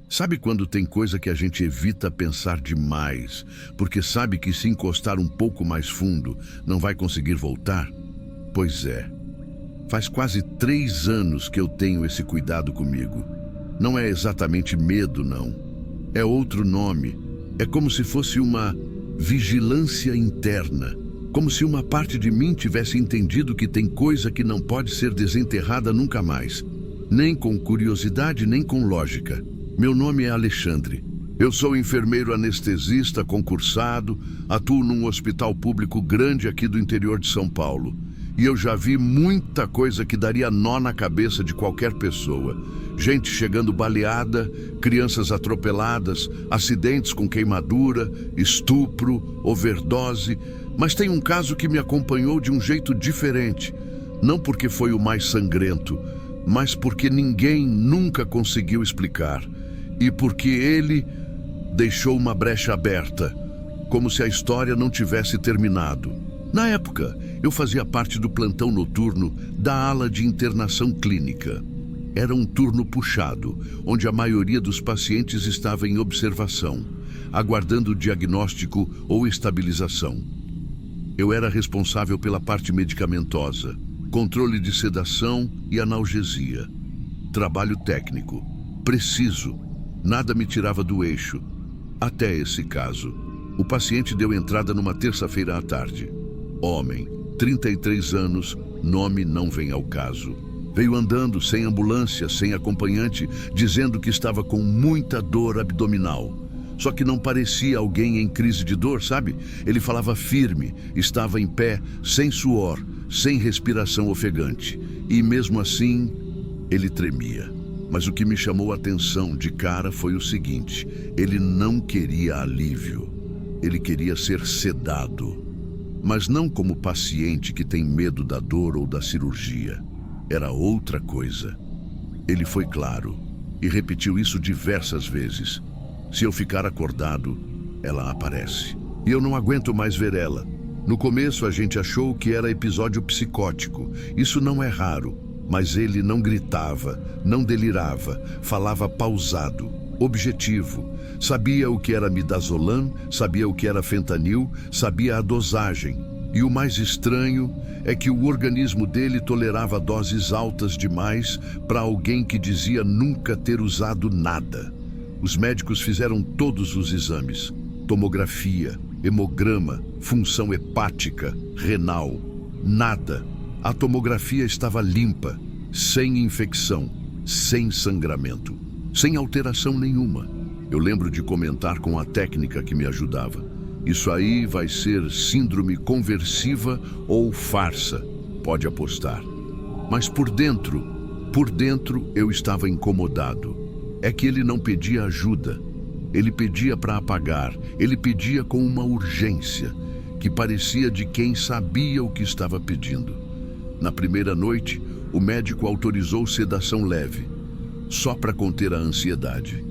Sabe quando tem coisa que a gente evita pensar demais, porque sabe que se encostar um pouco mais fundo, não vai conseguir voltar? Pois é. Faz quase 3 anos que eu tenho esse cuidado comigo. Não é exatamente medo, não. É outro nome. É como se fosse uma vigilância interna. Como se uma parte de mim tivesse entendido que tem coisa que não pode ser desenterrada nunca mais. Nem com curiosidade, nem com lógica. Meu nome é Alexandre. Eu sou enfermeiro anestesista concursado, atuo num hospital público grande aqui do interior de São Paulo. E eu já vi muita coisa que daria nó na cabeça de qualquer pessoa. Gente chegando baleada, crianças atropeladas, acidentes com queimadura, estupro, overdose. Mas tem um caso que me acompanhou de um jeito diferente. Não porque foi o mais sangrento, mas porque ninguém nunca conseguiu explicar. E porque ele deixou uma brecha aberta, como se a história não tivesse terminado. Na época, eu fazia parte do plantão noturno da ala de internação clínica. Era um turno puxado, onde a maioria dos pacientes estava em observação, aguardando diagnóstico ou estabilização. Eu era responsável pela parte medicamentosa, controle de sedação e analgesia. Trabalho técnico, preciso. Nada me tirava do eixo, até esse caso. O paciente deu entrada numa terça-feira à tarde. Homem, 33 anos, nome não vem ao caso. Veio andando, sem ambulância, sem acompanhante, dizendo que estava com muita dor abdominal. Só que não parecia alguém em crise de dor, sabe? Ele falava firme, estava em pé, sem suor, sem respiração ofegante. E mesmo assim, ele tremia. Mas o que me chamou a atenção de cara foi o seguinte: ele não queria alívio, ele queria ser sedado. Mas não como paciente que tem medo da dor ou da cirurgia. Era outra coisa. Ele foi claro e repetiu isso diversas vezes. Se eu ficar acordado, ela aparece. E eu não aguento mais ver ela. No começo a gente achou que era episódio psicótico. Isso não é raro. Mas ele não gritava, não delirava, falava pausado, objetivo. Sabia o que era midazolam, sabia o que era fentanil, sabia a dosagem. E o mais estranho é que o organismo dele tolerava doses altas demais para alguém que dizia nunca ter usado nada. Os médicos fizeram todos os exames: tomografia, hemograma, função hepática, renal. Nada. A tomografia estava limpa, sem infecção, sem sangramento, sem alteração nenhuma. Eu lembro de comentar com a técnica que me ajudava: isso aí vai ser síndrome conversiva ou farsa, pode apostar. Mas por dentro eu estava incomodado. É que ele não pedia ajuda, ele pedia para apagar, ele pedia com uma urgência, que parecia de quem sabia o que estava pedindo. Na primeira noite, o médico autorizou sedação leve, só para conter a ansiedade.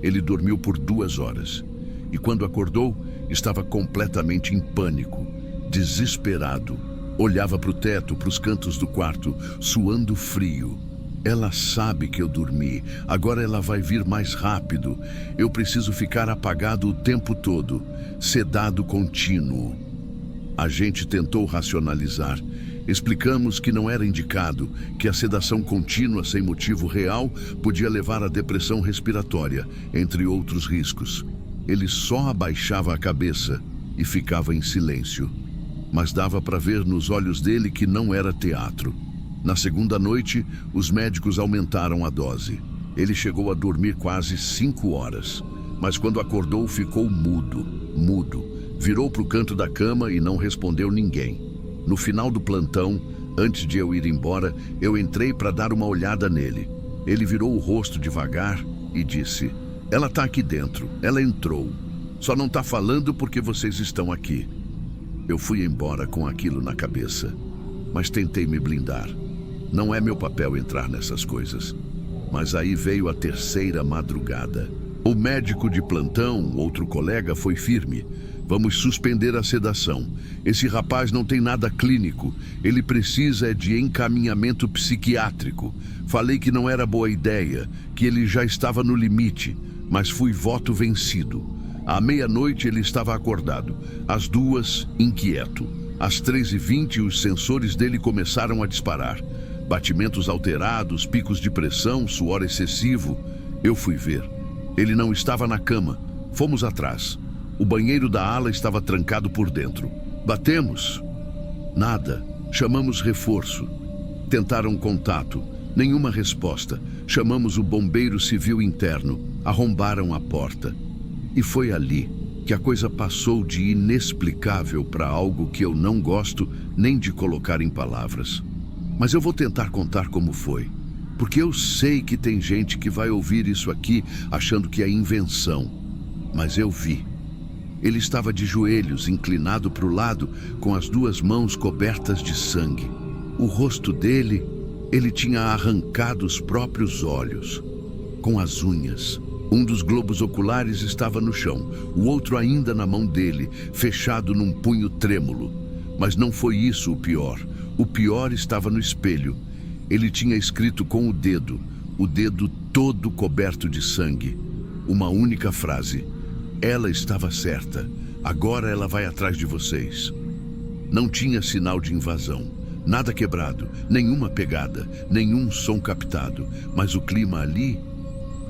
Ele dormiu por 2 horas e quando acordou, estava completamente em pânico, desesperado. Olhava para o teto, para os cantos do quarto, suando frio. Ela sabe que eu dormi, agora ela vai vir mais rápido. Eu preciso ficar apagado o tempo todo, sedado contínuo. A gente tentou racionalizar. Explicamos que não era indicado, que a sedação contínua sem motivo real podia levar à depressão respiratória, entre outros riscos. Ele só abaixava a cabeça e ficava em silêncio. Mas dava para ver nos olhos dele que não era teatro. Na segunda noite, os médicos aumentaram a dose. Ele chegou a dormir quase 5 horas, mas quando acordou ficou mudo. Virou para o canto da cama e não respondeu ninguém. No final do plantão, antes de eu ir embora, eu entrei para dar uma olhada nele. Ele virou o rosto devagar e disse: "Ela está aqui dentro, ela entrou. Só não está falando porque vocês estão aqui." Eu fui embora com aquilo na cabeça, mas tentei me blindar. Não é meu papel entrar nessas coisas. Mas aí veio a terceira madrugada. O médico de plantão, outro colega, foi firme. "Vamos suspender a sedação. Esse rapaz não tem nada clínico. Ele precisa de encaminhamento psiquiátrico. Falei que não era boa ideia, que ele já estava no limite. mas fui voto vencido. À meia-noite ele estava acordado, às 2, inquieto. Às 3h20 os sensores dele começaram a disparar. Batimentos alterados, picos de pressão, suor excessivo. Eu fui ver. Ele não estava na cama. Fomos atrás. O banheiro da ala estava trancado por dentro. Batemos. Nada. Chamamos reforço. Tentaram contato. Nenhuma resposta. Chamamos o bombeiro civil interno. Arrombaram a porta. E foi ali que a coisa passou de inexplicável para algo que eu não gosto nem de colocar em palavras. Mas eu vou tentar contar como foi, porque eu sei que tem gente que vai ouvir isso aqui achando que é invenção. Mas eu vi. Ele estava de joelhos, inclinado para o lado, com as 2 mãos cobertas de sangue. O rosto dele, ele tinha arrancado os próprios olhos, com as unhas. Um dos globos oculares estava no chão, o outro ainda na mão dele, fechado num punho trêmulo. Mas não foi isso o pior. O pior estava no espelho. Ele tinha escrito com o dedo todo coberto de sangue. Uma única frase. Ela estava certa. Agora ela vai atrás de vocês. Não tinha sinal de invasão. Nada quebrado, nenhuma pegada, nenhum som captado. Mas o clima ali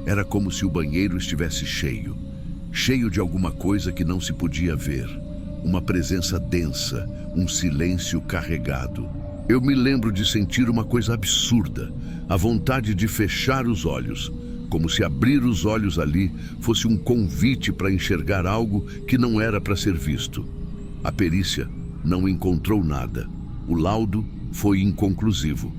era como se o banheiro estivesse cheio. Cheio de alguma coisa que não se podia ver. Uma presença densa, um silêncio carregado. Eu me lembro de sentir uma coisa absurda, a vontade de fechar os olhos, como se abrir os olhos ali fosse um convite para enxergar algo que não era para ser visto. A perícia não encontrou nada. O laudo foi inconclusivo.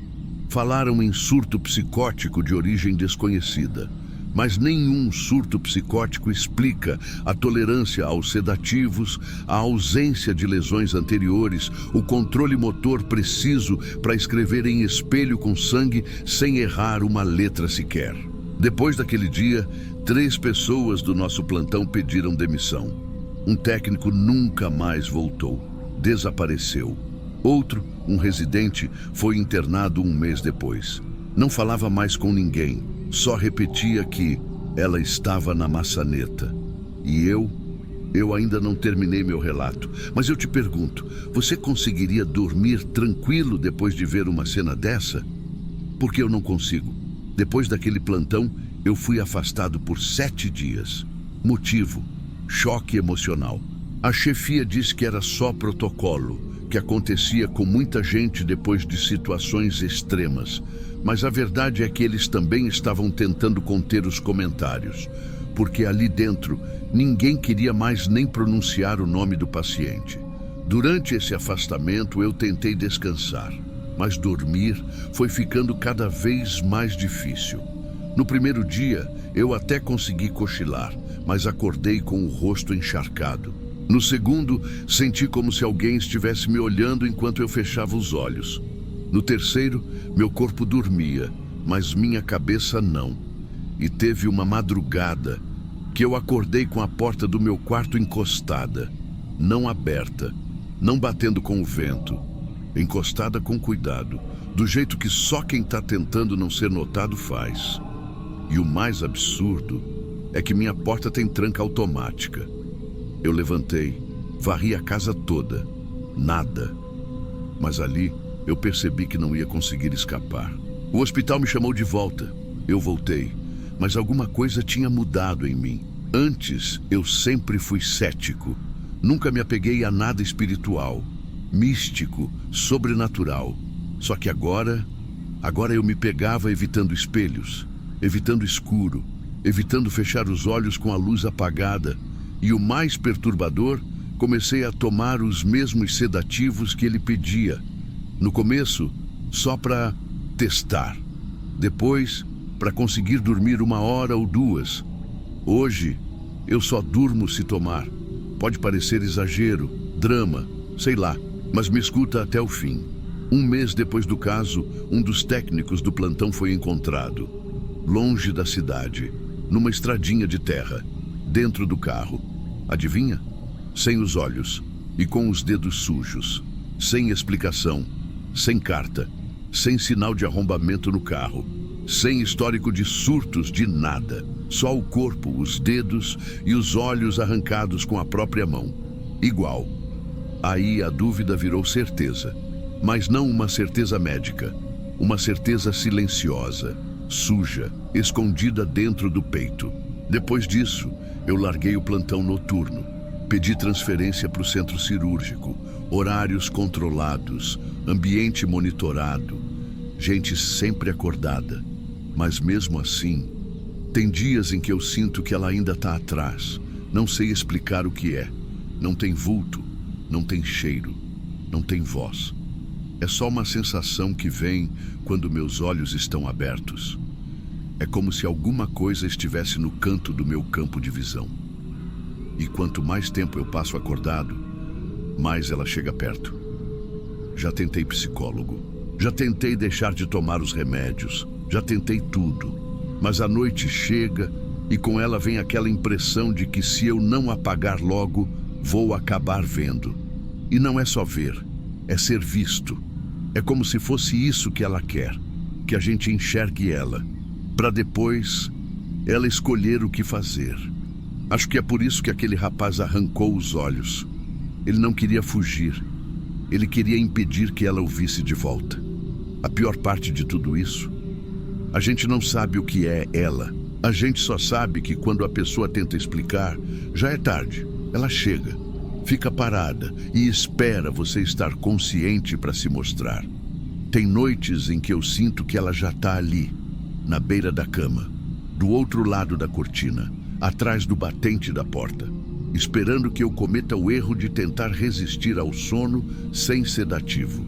Falaram em surto psicótico de origem desconhecida. Mas nenhum surto psicótico explica a tolerância aos sedativos, a ausência de lesões anteriores, o controle motor preciso para escrever em espelho com sangue sem errar uma letra sequer. Depois daquele dia, 3 pessoas do nosso plantão pediram demissão. Um técnico nunca mais voltou. Desapareceu. Outro, um residente, foi internado 1 mês depois. Não falava mais com ninguém. Só repetia que ela estava na maçaneta. E eu ainda não terminei meu relato. Mas eu te pergunto, você conseguiria dormir tranquilo depois de ver uma cena dessa? Porque eu não consigo. Depois daquele plantão, eu fui afastado por 7 dias. Motivo: choque emocional. A chefia disse que era só protocolo, que acontecia com muita gente depois de situações extremas. Mas a verdade é que eles também estavam tentando conter os comentários, porque ali dentro ninguém queria mais nem pronunciar o nome do paciente. Durante esse afastamento eu tentei descansar, mas dormir foi ficando cada vez mais difícil. No primeiro dia eu até consegui cochilar, mas acordei com o rosto encharcado. No segundo, senti como se alguém estivesse me olhando enquanto eu fechava os olhos. No terceiro, meu corpo dormia, mas minha cabeça não. E teve uma madrugada que eu acordei com a porta do meu quarto encostada, não aberta, não batendo com o vento, encostada com cuidado, do jeito que só quem está tentando não ser notado faz. E o mais absurdo é que minha porta tem tranca automática. Eu levantei, varri a casa toda, nada. Mas ali eu percebi que não ia conseguir escapar. O hospital me chamou de volta. Eu voltei, mas alguma coisa tinha mudado em mim. Antes, eu sempre fui cético. Nunca me apeguei a nada espiritual, místico, sobrenatural. Só que agora eu me pegava evitando espelhos, evitando escuro, evitando fechar os olhos com a luz apagada. E o mais perturbador, comecei a tomar os mesmos sedativos que ele pedia. No começo, só para testar. Depois, para conseguir dormir 1 hora ou 2. Hoje, eu só durmo se tomar. Pode parecer exagero, drama, sei lá, mas me escuta até o fim. 1 mês depois do caso, um dos técnicos do plantão foi encontrado, longe da cidade, numa estradinha de terra, dentro do carro. Adivinha? Sem os olhos e com os dedos sujos, sem explicação, sem carta, sem sinal de arrombamento no carro, sem histórico de surtos de nada. Só o corpo, os dedos e os olhos arrancados com a própria mão. Igual. Aí a dúvida virou certeza. Mas não uma certeza médica. Uma certeza silenciosa, suja, escondida dentro do peito. Depois disso, eu larguei o plantão noturno. Pedi transferência para o centro cirúrgico. Horários controlados, ambiente monitorado. Gente sempre acordada. Mas mesmo assim, tem dias em que eu sinto que ela ainda está atrás. Não sei explicar o que é. Não tem vulto, não tem cheiro, não tem voz. É só uma sensação que vem quando meus olhos estão abertos. É como se alguma coisa estivesse no canto do meu campo de visão. E quanto mais tempo eu passo acordado, mais ela chega perto. Já tentei psicólogo, já tentei deixar de tomar os remédios, já tentei tudo. Mas a noite chega e com ela vem aquela impressão de que se eu não apagar logo, vou acabar vendo. E não é só ver, é ser visto. É como se fosse isso que ela quer, que a gente enxergue ela, para depois ela escolher o que fazer. Acho que é por isso que aquele rapaz arrancou os olhos. Ele não queria fugir, ele queria impedir que ela o visse de volta. A pior parte de tudo isso, a gente não sabe o que é ela. A gente só sabe que quando a pessoa tenta explicar, já é tarde. Ela chega, fica parada e espera você estar consciente para se mostrar. Tem noites em que eu sinto que ela já está ali, na beira da cama, do outro lado da cortina, atrás do batente da porta, esperando que eu cometa o erro de tentar resistir ao sono sem sedativo.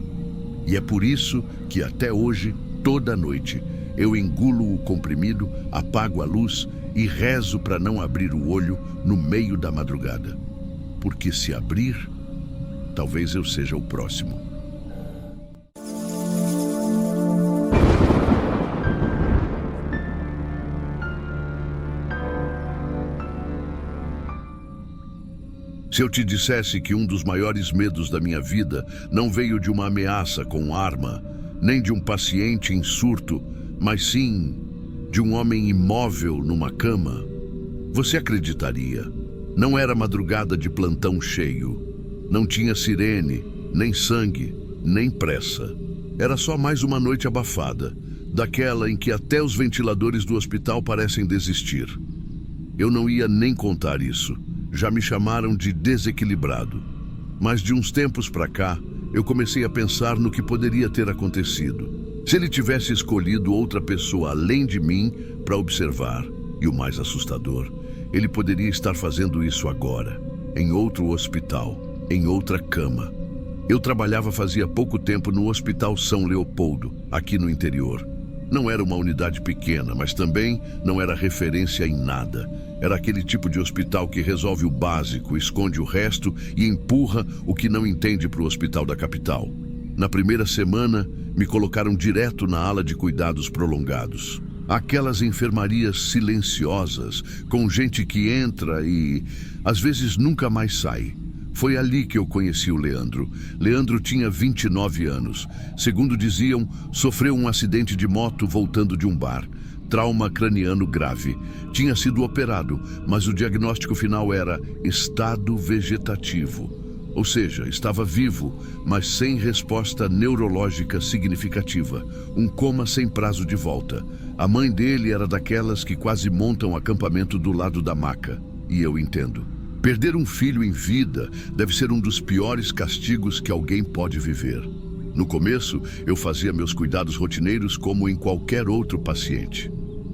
E é por isso que até hoje, toda noite, eu engulo o comprimido, apago a luz e rezo para não abrir o olho no meio da madrugada. Porque se abrir, talvez eu seja o próximo. Se eu te dissesse que um dos maiores medos da minha vida não veio de uma ameaça com arma, nem de um paciente em surto, mas sim de um homem imóvel numa cama, você acreditaria? Não era madrugada de plantão cheio. Não tinha sirene, nem sangue, nem pressa. Era só mais uma noite abafada, daquela em que até os ventiladores do hospital parecem desistir. Eu não ia nem contar isso. Já me chamaram de desequilibrado. Mas de uns tempos para cá, eu comecei a pensar no que poderia ter acontecido. Se ele tivesse escolhido outra pessoa além de mim para observar, e o mais assustador, ele poderia estar fazendo isso agora, em outro hospital, em outra cama. Eu trabalhava fazia pouco tempo no Hospital São Leopoldo, aqui no interior. Não era uma unidade pequena, mas também não era referência em nada. Era aquele tipo de hospital que resolve o básico, esconde o resto e empurra o que não entende para o hospital da capital. Na primeira semana, me colocaram direto na ala de cuidados prolongados. Aquelas enfermarias silenciosas, com gente que entra e, às vezes, nunca mais sai. Foi ali que eu conheci o Leandro. Leandro tinha 29 anos. Segundo diziam, sofreu um acidente de moto voltando de um bar. Trauma craniano grave. Tinha sido operado, mas o diagnóstico final era estado vegetativo. Ou seja, estava vivo, mas sem resposta neurológica significativa. Um coma sem prazo de volta. A mãe dele era daquelas que quase montam acampamento do lado da maca. E eu entendo. Perder um filho em vida deve ser um dos piores castigos que alguém pode viver. No começo, eu fazia meus cuidados rotineiros como em qualquer outro paciente.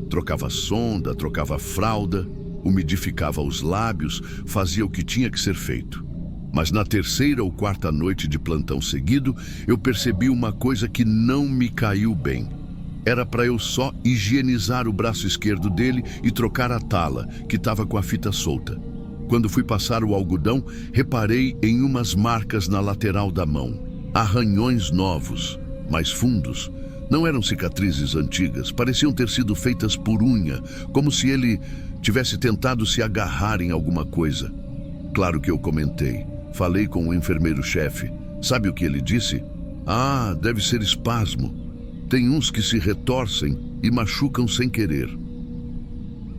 Trocava sonda, trocava fralda, umidificava os lábios, fazia o que tinha que ser feito. Mas na terceira ou quarta noite de plantão seguido, eu percebi uma coisa que não me caiu bem. Era para eu só higienizar o braço esquerdo dele e trocar a tala, que estava com a fita solta. Quando fui passar o algodão, reparei em umas marcas na lateral da mão. Arranhões novos, mais fundos. Não eram cicatrizes antigas, pareciam ter sido feitas por unha, como se ele tivesse tentado se agarrar em alguma coisa. Claro que eu comentei. Falei com o enfermeiro-chefe. Sabe o que ele disse? Ah, deve ser espasmo. Tem uns que se retorcem e machucam sem querer.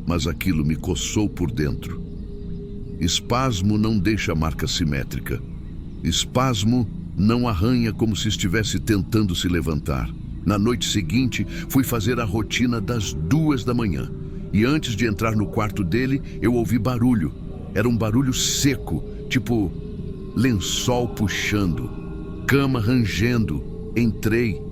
Mas aquilo me coçou por dentro. Espasmo não deixa marca simétrica. Espasmo não arranha como se estivesse tentando se levantar. Na noite seguinte, fui fazer a rotina das 2 da manhã. E antes de entrar no quarto dele, eu ouvi barulho. Era um barulho seco, tipo lençol puxando, cama rangendo. Entrei.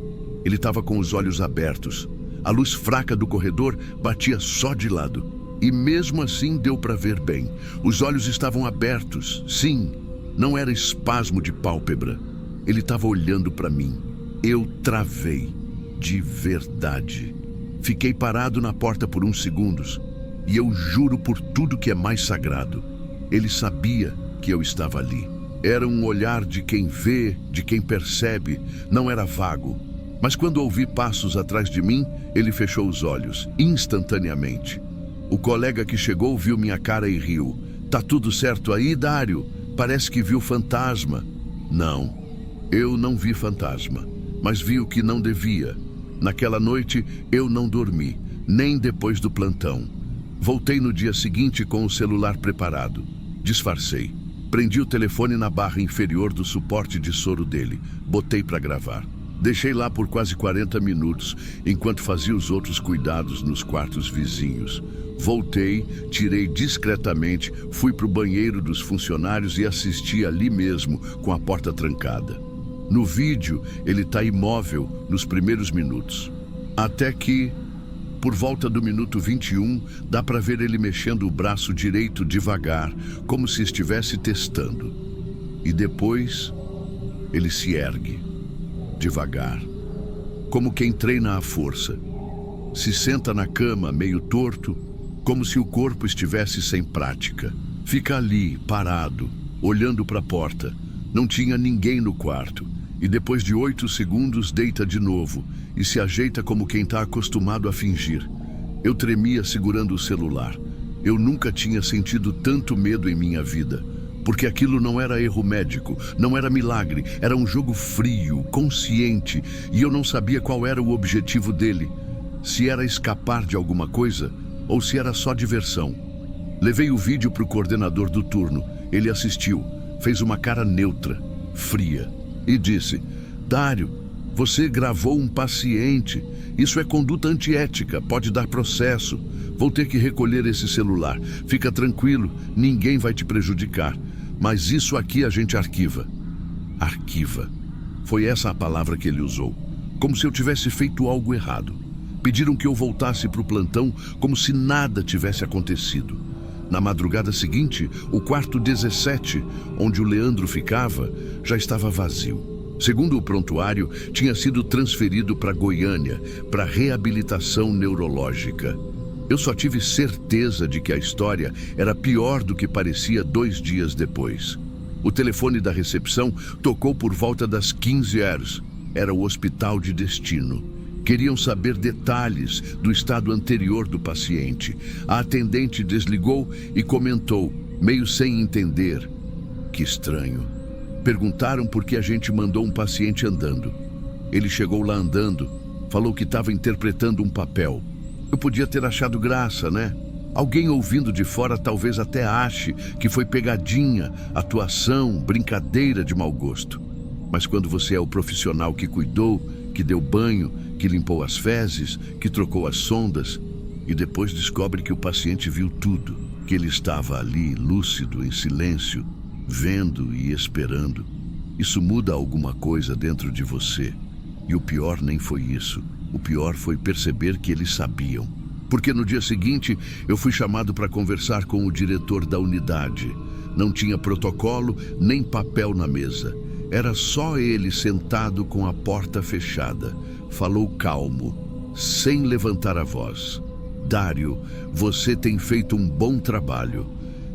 Ele estava com os olhos abertos. A luz fraca do corredor batia só de lado. E mesmo assim deu para ver bem. Os olhos estavam abertos. Sim, não era espasmo de pálpebra. Ele estava olhando para mim. Eu travei. De verdade. Fiquei parado na porta por uns segundos. E eu juro por tudo que é mais sagrado. Ele sabia que eu estava ali. Era um olhar de quem vê, de quem percebe. Não era vago. Mas quando ouvi passos atrás de mim, ele fechou os olhos, instantaneamente. O colega que chegou viu minha cara e riu. Tá tudo certo aí, Dário? Parece que viu fantasma. Não, eu não vi fantasma, mas vi o que não devia. Naquela noite, eu não dormi, nem depois do plantão. Voltei no dia seguinte com o celular preparado. Disfarcei. Prendi o telefone na barra inferior do suporte de soro dele. Botei para gravar. Deixei lá por quase 40 minutos, enquanto fazia os outros cuidados nos quartos vizinhos. Voltei, tirei discretamente, fui para o banheiro dos funcionários e assisti ali mesmo, com a porta trancada. No vídeo, ele está imóvel nos primeiros minutos. Até que, por volta do minuto 21, dá para ver ele mexendo o braço direito devagar, como se estivesse testando. E depois, ele se ergue. Devagar, como quem treina à força. Se senta na cama, meio torto, como se o corpo estivesse sem prática. Fica ali, parado, olhando para a porta. Não tinha ninguém no quarto. E depois de 8 segundos, deita de novo e se ajeita como quem está acostumado a fingir. Eu tremia segurando o celular. Eu nunca tinha sentido tanto medo em minha vida. Porque aquilo não era erro médico, não era milagre, era um jogo frio, consciente, e eu não sabia qual era o objetivo dele. Se era escapar de alguma coisa, ou se era só diversão. Levei o vídeo para o coordenador do turno. Ele assistiu, fez uma cara neutra, fria, e disse: Dário, você gravou um paciente. Isso é conduta antiética, pode dar processo. Vou ter que recolher esse celular. Fica tranquilo, ninguém vai te prejudicar. Mas isso aqui a gente arquiva. Arquiva. Foi essa a palavra que ele usou. Como se eu tivesse feito algo errado. Pediram que eu voltasse para o plantão como se nada tivesse acontecido. Na madrugada seguinte, o quarto 17, onde o Leandro ficava, já estava vazio. Segundo o prontuário, tinha sido transferido para Goiânia, para reabilitação neurológica. Eu só tive certeza de que a história era pior do que parecia 2 dias depois. O telefone da recepção tocou por volta das 15 horas. Era o hospital de destino. Queriam saber detalhes do estado anterior do paciente. A atendente desligou e comentou, meio sem entender: que estranho. Perguntaram por que a gente mandou um paciente andando. Ele chegou lá andando, falou que estava interpretando um papel. Eu podia ter achado graça, né? Alguém ouvindo de fora talvez até ache que foi pegadinha, atuação, brincadeira de mau gosto. Mas quando você é o profissional que cuidou, que deu banho, que limpou as fezes, que trocou as sondas, e depois descobre que o paciente viu tudo, que ele estava ali, lúcido, em silêncio, vendo e esperando, isso muda alguma coisa dentro de você. E o pior nem foi isso. O pior foi perceber que eles sabiam. Porque no dia seguinte, eu fui chamado para conversar com o diretor da unidade. Não tinha protocolo, nem papel na mesa. Era só ele sentado com a porta fechada. Falou calmo, sem levantar a voz. Dário, você tem feito um bom trabalho.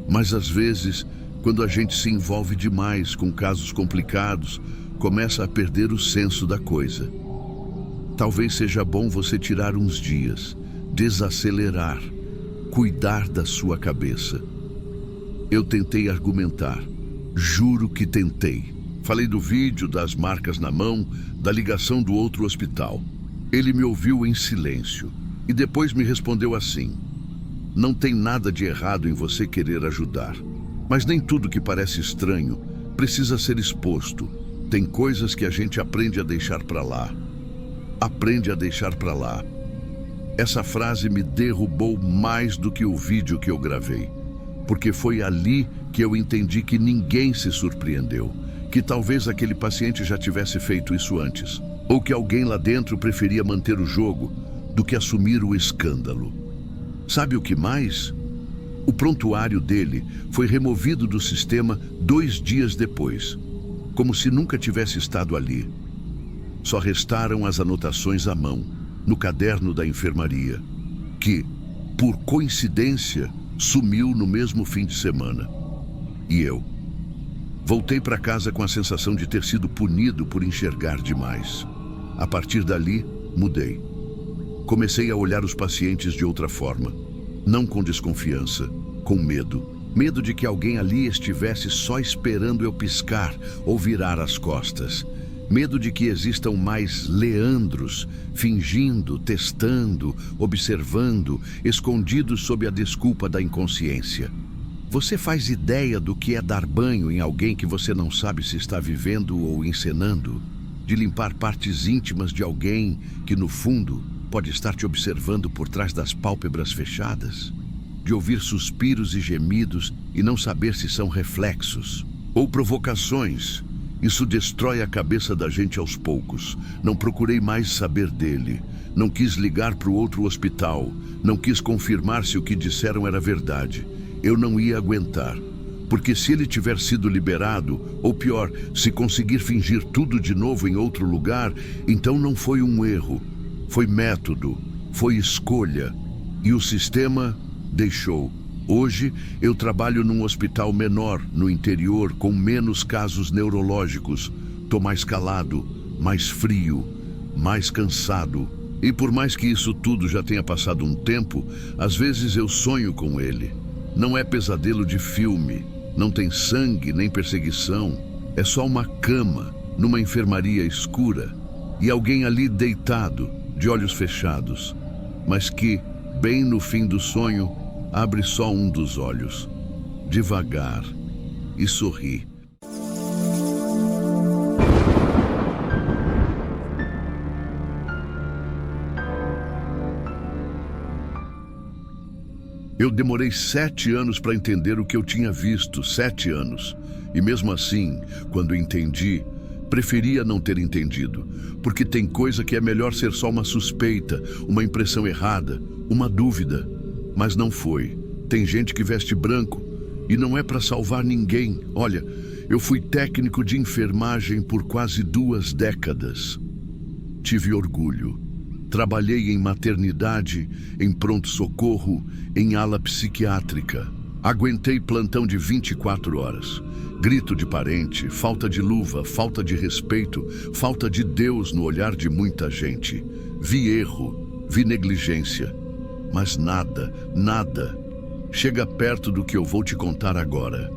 Mas às vezes, quando a gente se envolve demais com casos complicados, começa a perder o senso da coisa. Talvez seja bom você tirar uns dias, desacelerar, cuidar da sua cabeça. Eu tentei argumentar, juro que tentei. Falei do vídeo, das marcas na mão, da ligação do outro hospital. Ele me ouviu em silêncio e depois me respondeu assim: não tem nada de errado em você querer ajudar, mas nem tudo que parece estranho precisa ser exposto. Tem coisas que a gente aprende a deixar para lá. Aprende a deixar para lá. Essa frase me derrubou mais do que o vídeo que eu gravei, porque foi ali que eu entendi que ninguém se surpreendeu, que talvez aquele paciente já tivesse feito isso antes, ou que alguém lá dentro preferia manter o jogo do que assumir o escândalo. Sabe o que mais? O prontuário dele foi removido do sistema 2 dias depois, como se nunca tivesse estado ali. Só restaram as anotações à mão, no caderno da enfermaria, que, por coincidência, sumiu no mesmo fim de semana. E eu voltei para casa com a sensação de ter sido punido por enxergar demais. A partir dali, mudei. Comecei a olhar os pacientes de outra forma, não com desconfiança, com medo. Medo de que alguém ali estivesse só esperando eu piscar ou virar as costas. Medo de que existam mais Leandros, fingindo, testando, observando, escondidos sob a desculpa da inconsciência. Você faz ideia do que é dar banho em alguém que você não sabe se está vivendo ou encenando? De limpar partes íntimas de alguém que, no fundo, pode estar te observando por trás das pálpebras fechadas? De ouvir suspiros e gemidos e não saber se são reflexos ou provocações? Isso destrói a cabeça da gente aos poucos. Não procurei mais saber dele. Não quis ligar para o outro hospital. Não quis confirmar se o que disseram era verdade. Eu não ia aguentar. Porque se ele tiver sido liberado, ou pior, se conseguir fingir tudo de novo em outro lugar, então não foi um erro. Foi método. Foi escolha. E o sistema deixou. Hoje, eu trabalho num hospital menor, no interior, com menos casos neurológicos. Tô mais calado, mais frio, mais cansado. E por mais que isso tudo já tenha passado um tempo, às vezes eu sonho com ele. Não é pesadelo de filme, não tem sangue nem perseguição. É só uma cama, numa enfermaria escura, e alguém ali deitado, de olhos fechados, mas que, bem no fim do sonho, abre só um dos olhos, devagar, e sorri. Eu demorei 7 anos para entender o que eu tinha visto, 7 anos. E mesmo assim, quando entendi, preferia não ter entendido, porque tem coisa que é melhor ser só uma suspeita, uma impressão errada, uma dúvida. Mas não foi. Tem gente que veste branco e não é para salvar ninguém. Olha, eu fui técnico de enfermagem por quase 2 décadas. Tive orgulho. Trabalhei em maternidade, em pronto-socorro, em ala psiquiátrica. Aguentei plantão de 24 horas. Grito de parente, falta de luva, falta de respeito, falta de Deus no olhar de muita gente. Vi erro, vi negligência. Mas nada, nada chega perto do que eu vou te contar agora.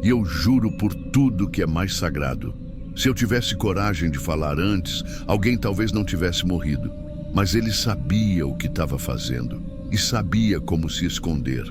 E eu juro por tudo que é mais sagrado. Se eu tivesse coragem de falar antes, alguém talvez não tivesse morrido. Mas ele sabia o que estava fazendo e sabia como se esconder.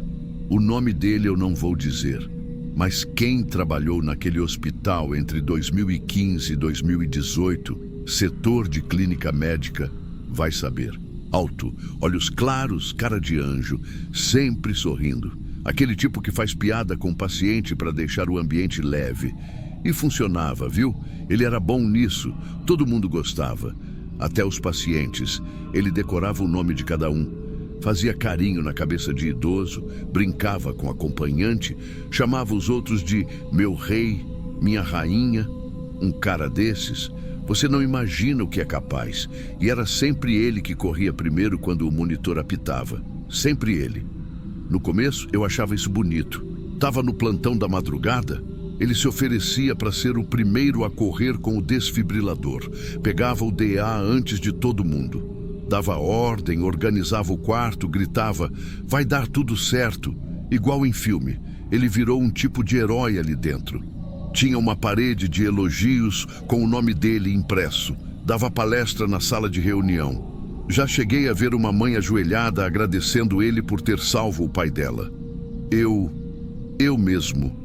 O nome dele eu não vou dizer, mas quem trabalhou naquele hospital entre 2015 e 2018, setor de clínica médica, vai saber. Alto, olhos claros, cara de anjo, sempre sorrindo. Aquele tipo que faz piada com o paciente para deixar o ambiente leve. E funcionava, viu? Ele era bom nisso, todo mundo gostava. Até os pacientes. Ele decorava o nome de cada um. Fazia carinho na cabeça de idoso, brincava com acompanhante, chamava os outros de meu rei, minha rainha. Um cara desses, você não imagina o que é capaz. E era sempre ele que corria primeiro quando o monitor apitava. Sempre ele. No começo, eu achava isso bonito. Tava no plantão da madrugada, ele se oferecia para ser o primeiro a correr com o desfibrilador. Pegava o DA antes de todo mundo. Dava ordem, organizava o quarto, gritava, vai dar tudo certo. Igual em filme, ele virou um tipo de herói ali dentro. Tinha uma parede de elogios com o nome dele impresso. Dava palestra na sala de reunião. Já cheguei a ver uma mãe ajoelhada agradecendo ele por ter salvo o pai dela. Eu mesmo,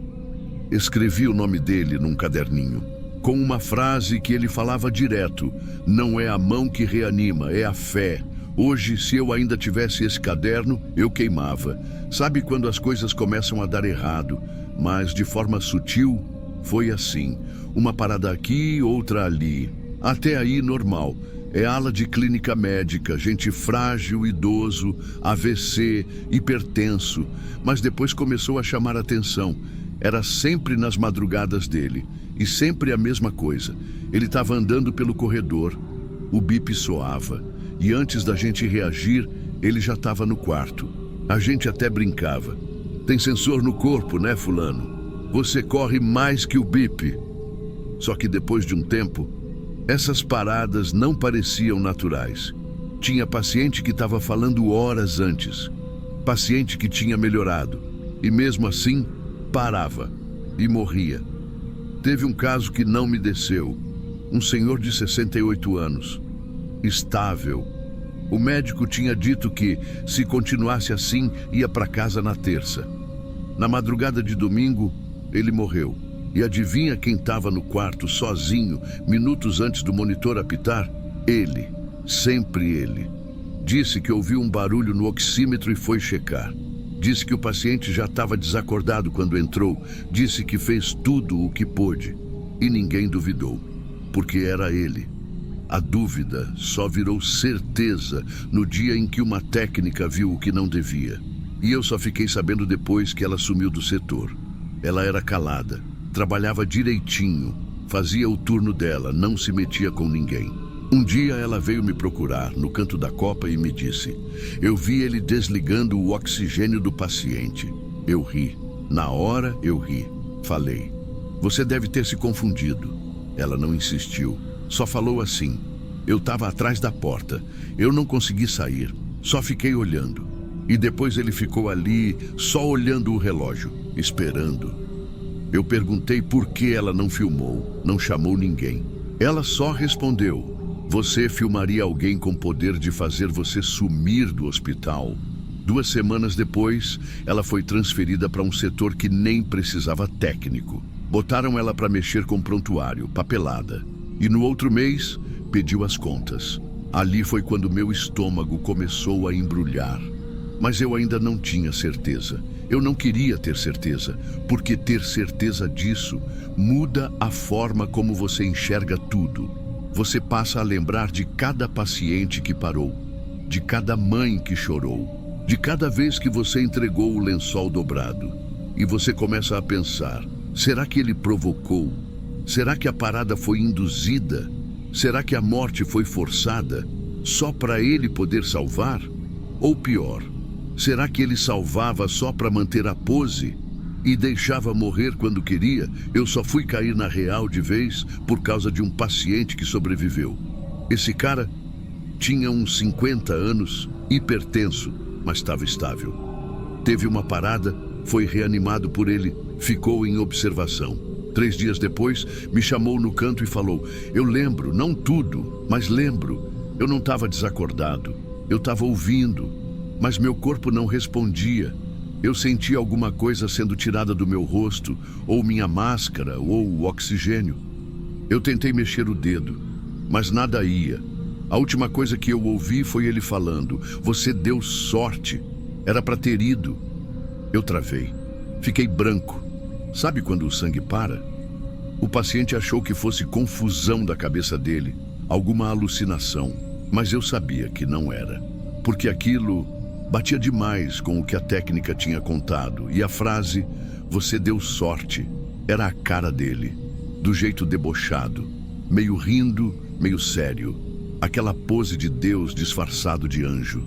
escrevi o nome dele num caderninho, com uma frase que ele falava direto: não é a mão que reanima, é a fé. Hoje, se eu ainda tivesse esse caderno, eu queimava. Sabe quando as coisas começam a dar errado, mas de forma sutil? Foi assim, uma parada aqui, outra ali. Até aí, normal. É ala de clínica médica, gente frágil, idoso, AVC, hipertenso. Mas depois começou a chamar atenção. Era sempre nas madrugadas dele. E sempre a mesma coisa. Ele estava andando pelo corredor. O bip soava. E antes da gente reagir, ele já estava no quarto. A gente até brincava. Tem sensor no corpo, né, fulano? Você corre mais que o bip. Só que depois de um tempo, essas paradas não pareciam naturais. Tinha paciente que estava falando horas antes. Paciente que tinha melhorado. E mesmo assim, parava e morria. Teve um caso que não me desceu. Um senhor de 68 anos. Estável. O médico tinha dito que, se continuasse assim, ia para casa na terça. Na madrugada de domingo, ele morreu. E adivinha quem estava no quarto sozinho, minutos antes do monitor apitar? Ele. Sempre ele. Disse que ouviu um barulho no oxímetro e foi checar. Disse que o paciente já estava desacordado quando entrou. Disse que fez tudo o que pôde. E ninguém duvidou. Porque era ele. A dúvida só virou certeza no dia em que uma técnica viu o que não devia. E eu só fiquei sabendo depois que ela sumiu do setor. Ela era calada, trabalhava direitinho, fazia o turno dela, não se metia com ninguém. Um dia ela veio me procurar no canto da copa e me disse: eu vi ele desligando o oxigênio do paciente. Eu ri. Na hora eu ri. Falei: você deve ter se confundido. Ela não insistiu. Só falou assim: eu estava atrás da porta, eu não consegui sair, só fiquei olhando. E depois ele ficou ali, só olhando o relógio, esperando. Eu perguntei por que ela não filmou, não chamou ninguém. Ela só respondeu: você filmaria alguém com poder de fazer você sumir do hospital? 2 semanas depois, ela foi transferida para um setor que nem precisava técnico. Botaram ela para mexer com prontuário, papelada. E no outro mês, pediu as contas. Ali foi quando meu estômago começou a embrulhar. Mas eu ainda não tinha certeza. Eu não queria ter certeza, porque ter certeza disso muda a forma como você enxerga tudo. Você passa a lembrar de cada paciente que parou, de cada mãe que chorou, de cada vez que você entregou o lençol dobrado. E você começa a pensar: será que ele provocou? Será que a parada foi induzida? Será que a morte foi forçada só para ele poder salvar? Ou pior, será que ele salvava só para manter a pose e deixava morrer quando queria? Eu só fui cair na real de vez por causa de um paciente que sobreviveu. Esse cara tinha uns 50 anos, hipertenso, mas estava estável. Teve uma parada, foi reanimado por ele, ficou em observação. 3 dias depois, me chamou no canto e falou: eu lembro, não tudo, mas lembro. Eu não estava desacordado, eu estava ouvindo, mas meu corpo não respondia. Eu sentia alguma coisa sendo tirada do meu rosto, ou minha máscara, ou o oxigênio. Eu tentei mexer o dedo, mas nada ia. A última coisa que eu ouvi foi ele falando: você deu sorte, era para ter ido. Eu travei, fiquei branco. Sabe quando o sangue para? O paciente achou que fosse confusão da cabeça dele, alguma alucinação, mas eu sabia que não era, porque aquilo batia demais com o que a técnica tinha contado, e a frase "você deu sorte" era a cara dele, do jeito debochado, meio rindo, meio sério, aquela pose de Deus disfarçado de anjo.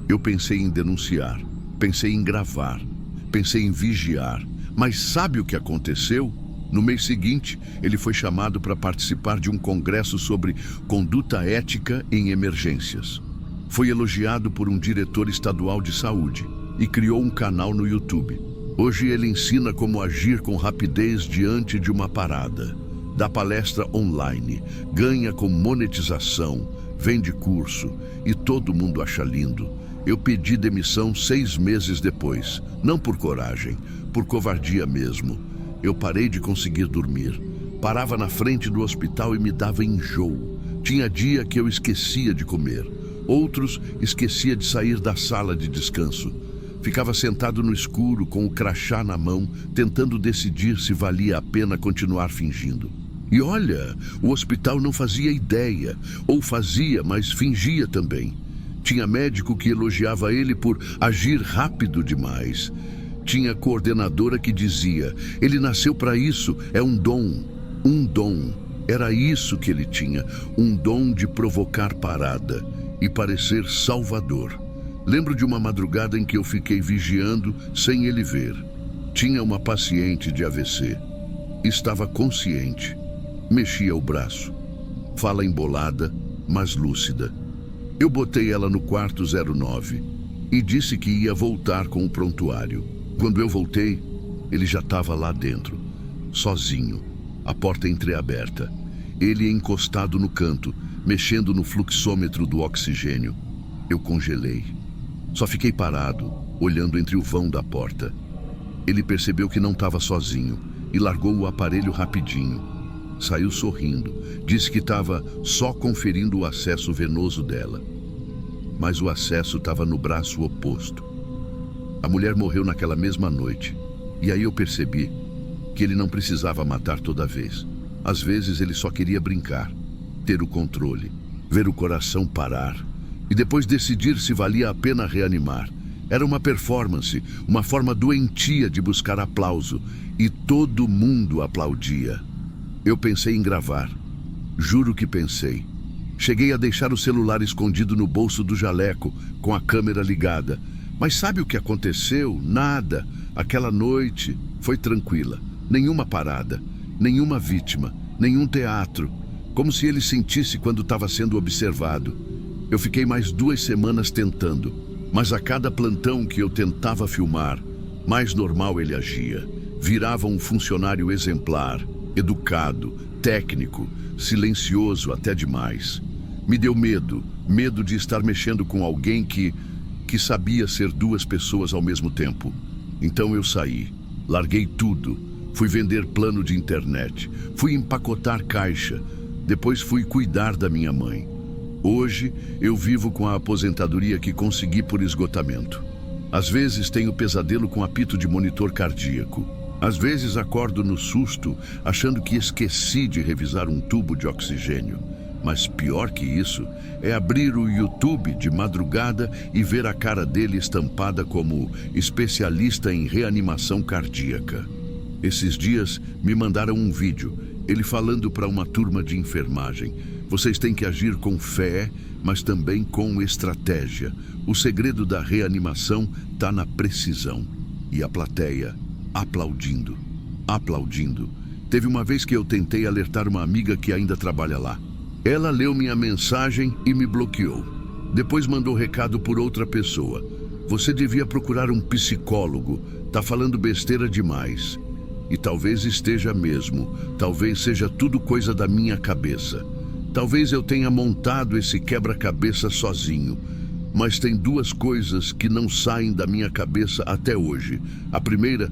Eu pensei em denunciar, pensei em gravar, pensei em vigiar. Mas sabe o que aconteceu? No mês seguinte, ele foi chamado para participar de um congresso sobre conduta ética em emergências. Foi elogiado por um diretor estadual de saúde e criou um canal no YouTube. Hoje ele ensina como agir com rapidez diante de uma parada. Dá palestra online, ganha com monetização, vende curso e todo mundo acha lindo. Eu pedi demissão 6 meses depois, não por coragem, por covardia mesmo. Eu parei de conseguir dormir. Parava na frente do hospital e me dava enjoo. Tinha dia que eu esquecia de comer. Outros esquecia de sair da sala de descanso. Ficava sentado no escuro com o crachá na mão, tentando decidir se valia a pena continuar fingindo. E olha, o hospital não fazia ideia, ou fazia, mas fingia também. Tinha médico que elogiava ele por agir rápido demais. Tinha coordenadora que dizia, ele nasceu para isso, é um dom. Um dom. Era isso que ele tinha, um dom de provocar parada e parecer salvador. Lembro de uma madrugada em que eu fiquei vigiando sem ele ver. Tinha uma paciente de AVC. Estava consciente. Mexia o braço. Fala embolada, mas lúcida. Eu botei ela no quarto 09 e disse que ia voltar com o prontuário. Quando eu voltei, ele já estava lá dentro, sozinho, a porta entreaberta. Ele encostado no canto, mexendo no fluxômetro do oxigênio. Eu congelei. Só fiquei parado, olhando entre o vão da porta. Ele percebeu que não estava sozinho e largou o aparelho rapidinho. Saiu sorrindo, disse que estava só conferindo o acesso venoso dela. Mas o acesso estava no braço oposto. A mulher morreu naquela mesma noite. E aí eu percebi que ele não precisava matar toda vez. Às vezes ele só queria brincar, ter o controle, ver o coração parar e depois decidir se valia a pena reanimar. Era uma performance, uma forma doentia de buscar aplauso, e todo mundo aplaudia. Eu pensei em gravar. Juro que pensei. Cheguei a deixar o celular escondido no bolso do jaleco, com a câmera ligada. Mas sabe o que aconteceu? Nada. Aquela noite foi tranquila. Nenhuma parada, nenhuma vítima, nenhum teatro. Como se ele sentisse quando estava sendo observado. Eu fiquei mais 2 semanas tentando, mas a cada plantão que eu tentava filmar, mais normal ele agia. Virava um funcionário exemplar, educado, técnico, silencioso até demais. Me deu medo de estar mexendo com alguém que sabia ser 2 pessoas ao mesmo tempo. Então eu saí, larguei tudo, fui vender plano de internet, fui empacotar caixa, depois fui cuidar da minha mãe. Hoje eu vivo com a aposentadoria que consegui por esgotamento. Às vezes tenho pesadelo com apito de monitor cardíaco. Às vezes acordo no susto, achando que esqueci de revisar um tubo de oxigênio. Mas pior que isso, é abrir o YouTube de madrugada e ver a cara dele estampada como especialista em reanimação cardíaca. Esses dias me mandaram um vídeo, ele falando para uma turma de enfermagem. Vocês têm que agir com fé, mas também com estratégia. O segredo da reanimação está na precisão. E a plateia aplaudindo, aplaudindo. Teve uma vez que eu tentei alertar uma amiga que ainda trabalha lá. Ela leu minha mensagem e me bloqueou. Depois mandou recado por outra pessoa. Você devia procurar um psicólogo, tá falando besteira demais. E talvez esteja mesmo, talvez seja tudo coisa da minha cabeça. Talvez eu tenha montado esse quebra-cabeça sozinho. Mas tem 2 coisas que não saem da minha cabeça até hoje. A primeira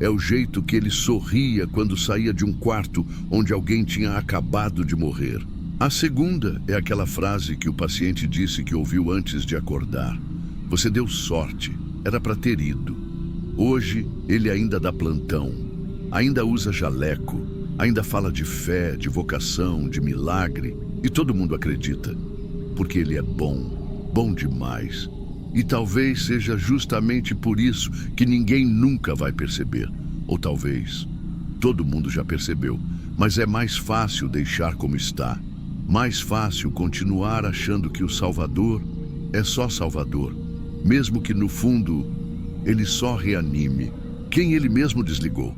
é o jeito que ele sorria quando saía de um quarto onde alguém tinha acabado de morrer. A segunda é aquela frase que o paciente disse que ouviu antes de acordar. Você deu sorte, era para ter ido. Hoje ele ainda dá plantão, ainda usa jaleco, ainda fala de fé, de vocação, de milagre, e todo mundo acredita, porque ele é bom demais. E talvez seja justamente por isso que ninguém nunca vai perceber. Ou talvez todo mundo já percebeu, mas é mais fácil deixar como está. Mais fácil continuar achando que o Salvador é só Salvador, mesmo que no fundo ele só reanime quem ele mesmo desligou.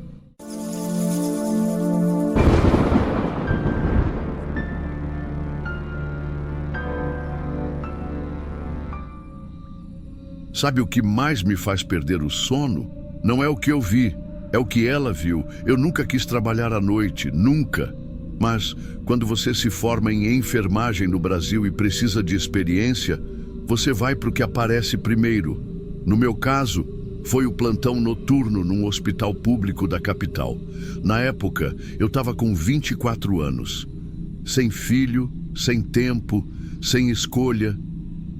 Sabe o que mais me faz perder o sono? Não é o que eu vi, é o que ela viu. Eu nunca quis trabalhar à noite, nunca. Mas, quando você se forma em enfermagem no Brasil e precisa de experiência, você vai para o que aparece primeiro. No meu caso, foi o plantão noturno num hospital público da capital. Na época, eu estava com 24 anos. Sem filho, sem tempo, sem escolha.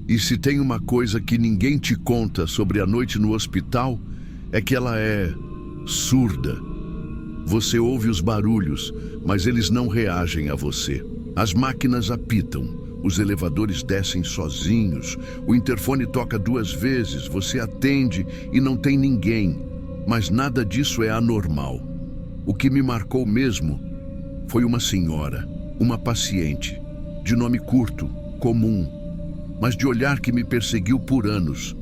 E se tem uma coisa que ninguém te conta sobre a noite no hospital, é que ela é surda. Você ouve os barulhos, mas eles não reagem a você. As máquinas apitam, os elevadores descem sozinhos, o interfone toca 2 vezes, você atende e não tem ninguém. Mas nada disso é anormal. O que me marcou mesmo foi uma senhora, uma paciente, de nome curto, comum, mas de olhar que me perseguiu por anos.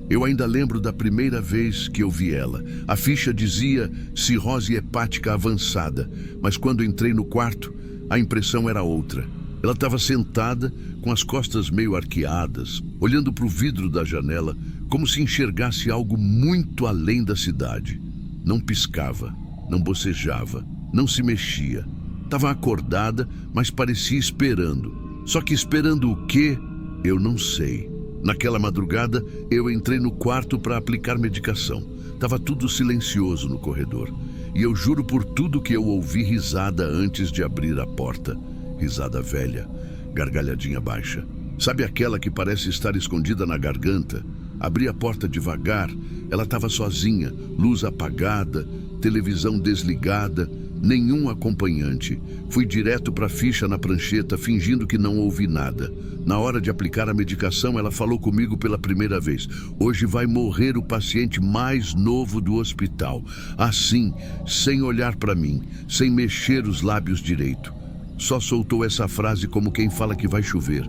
Eu ainda lembro da primeira vez que eu vi ela. A ficha dizia cirrose hepática avançada, mas quando entrei no quarto, a impressão era outra. Ela estava sentada, com as costas meio arqueadas, olhando para o vidro da janela, como se enxergasse algo muito além da cidade. Não piscava, não bocejava, não se mexia. Estava acordada, mas parecia esperando. Só que esperando o quê? Eu não sei. Naquela madrugada, eu entrei no quarto para aplicar medicação. Estava tudo silencioso no corredor. E eu juro por tudo que eu ouvi risada antes de abrir a porta. Risada velha, gargalhadinha baixa. Sabe aquela que parece estar escondida na garganta? Abri a porta devagar. Ela estava sozinha, luz apagada, televisão desligada, nenhum acompanhante. Fui direto para a ficha na prancheta, fingindo que não ouvi nada. Na hora de aplicar a medicação, ela falou comigo pela primeira vez. Hoje vai morrer o paciente mais novo do hospital. Assim, sem olhar para mim, sem mexer os lábios direito. Só soltou essa frase como quem fala que vai chover.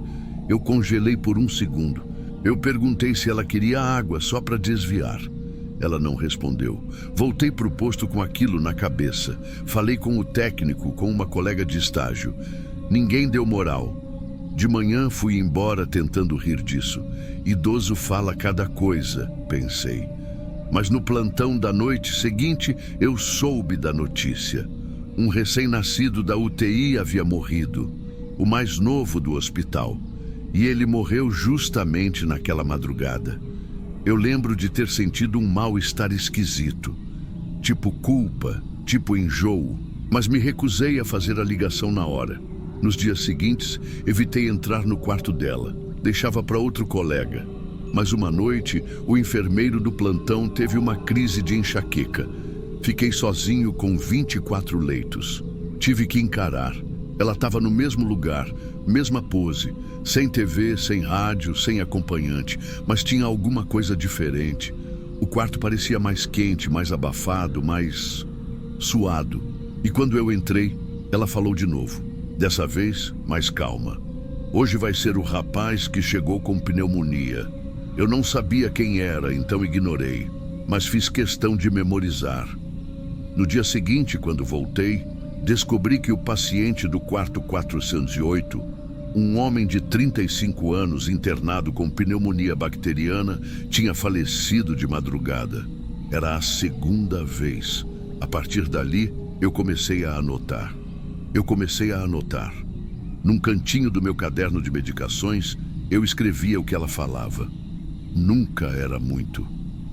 Eu congelei por 1 segundo. Eu perguntei se ela queria água só para desviar. Ela não respondeu. Voltei para o posto com aquilo na cabeça. Falei com o técnico, com uma colega de estágio. Ninguém deu moral. De manhã fui embora tentando rir disso. Idoso fala cada coisa, pensei. Mas no plantão da noite seguinte, eu soube da notícia. Um recém-nascido da UTI havia morrido, o mais novo do hospital. E ele morreu justamente naquela madrugada. Eu lembro de ter sentido um mal-estar esquisito, tipo culpa, tipo enjoo, mas me recusei a fazer a ligação na hora. Nos dias seguintes, evitei entrar no quarto dela, deixava para outro colega. Mas uma noite, o enfermeiro do plantão teve uma crise de enxaqueca. Fiquei sozinho com 24 leitos. Tive que encarar. Ela estava no mesmo lugar, mesma pose, sem TV, sem rádio, sem acompanhante, mas tinha alguma coisa diferente. O quarto parecia mais quente, mais abafado, mais suado. E quando eu entrei, ela falou de novo. Dessa vez, mais calma. Hoje vai ser o rapaz que chegou com pneumonia. Eu não sabia quem era, então ignorei, mas fiz questão de memorizar. No dia seguinte, quando voltei, descobri que o paciente do quarto 408, um homem de 35 anos internado com pneumonia bacteriana, tinha falecido de madrugada. Era a 2ª vez. A partir dali, eu comecei a anotar. Num cantinho do meu caderno de medicações, eu escrevia o que ela falava. Nunca era muito.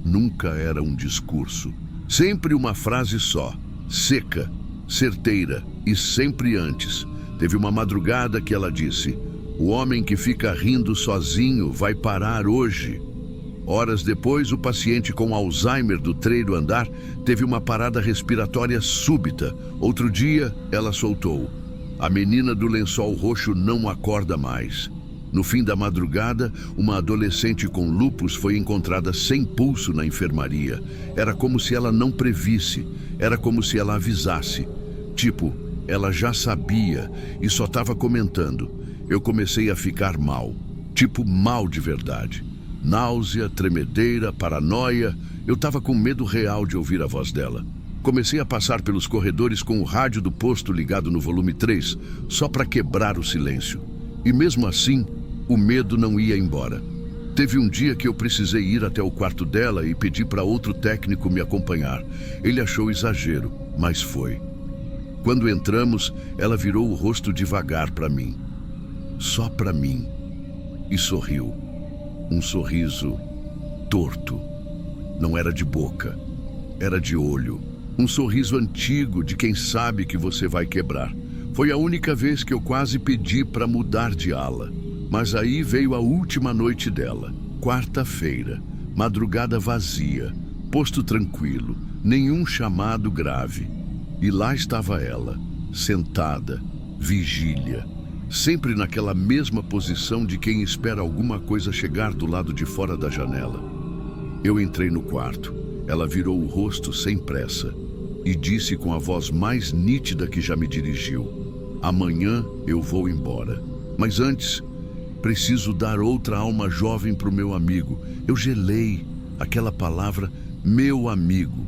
Nunca era um discurso. Sempre uma frase só, seca, certeira e sempre antes. Teve uma madrugada que ela disse: "O homem que fica rindo sozinho vai parar hoje." Horas depois, o paciente com Alzheimer do 3º andar teve uma parada respiratória súbita. Outro dia, ela soltou: "A menina do lençol roxo não acorda mais." No fim da madrugada, uma adolescente com lúpus foi encontrada sem pulso na enfermaria. Era como se ela não previsse, era como se ela avisasse. Tipo, ela já sabia e só estava comentando. Eu comecei a ficar mal, tipo mal de verdade. Náusea, tremedeira, paranoia. Eu estava com medo real de ouvir a voz dela. Comecei a passar pelos corredores com o rádio do posto ligado no volume 3, só para quebrar o silêncio. E mesmo assim, o medo não ia embora. Teve um dia que eu precisei ir até o quarto dela e pedi para outro técnico me acompanhar. Ele achou exagero, mas foi. Quando entramos, ela virou o rosto devagar para mim. Só para mim. E sorriu. Um sorriso torto. Não era de boca, era de olho. Um sorriso antigo de quem sabe que você vai quebrar. Foi a única vez que eu quase pedi para mudar de ala. Mas aí veio a última noite dela. Quarta-feira. Madrugada vazia. Posto tranquilo. Nenhum chamado grave. E lá estava ela, sentada, vigília. Sempre naquela mesma posição de quem espera alguma coisa chegar do lado de fora da janela. Eu entrei no quarto. Ela virou o rosto sem pressa e disse com a voz mais nítida que já me dirigiu: amanhã eu vou embora. Mas antes, preciso dar outra alma jovem para o meu amigo. Eu gelei aquela palavra, meu amigo.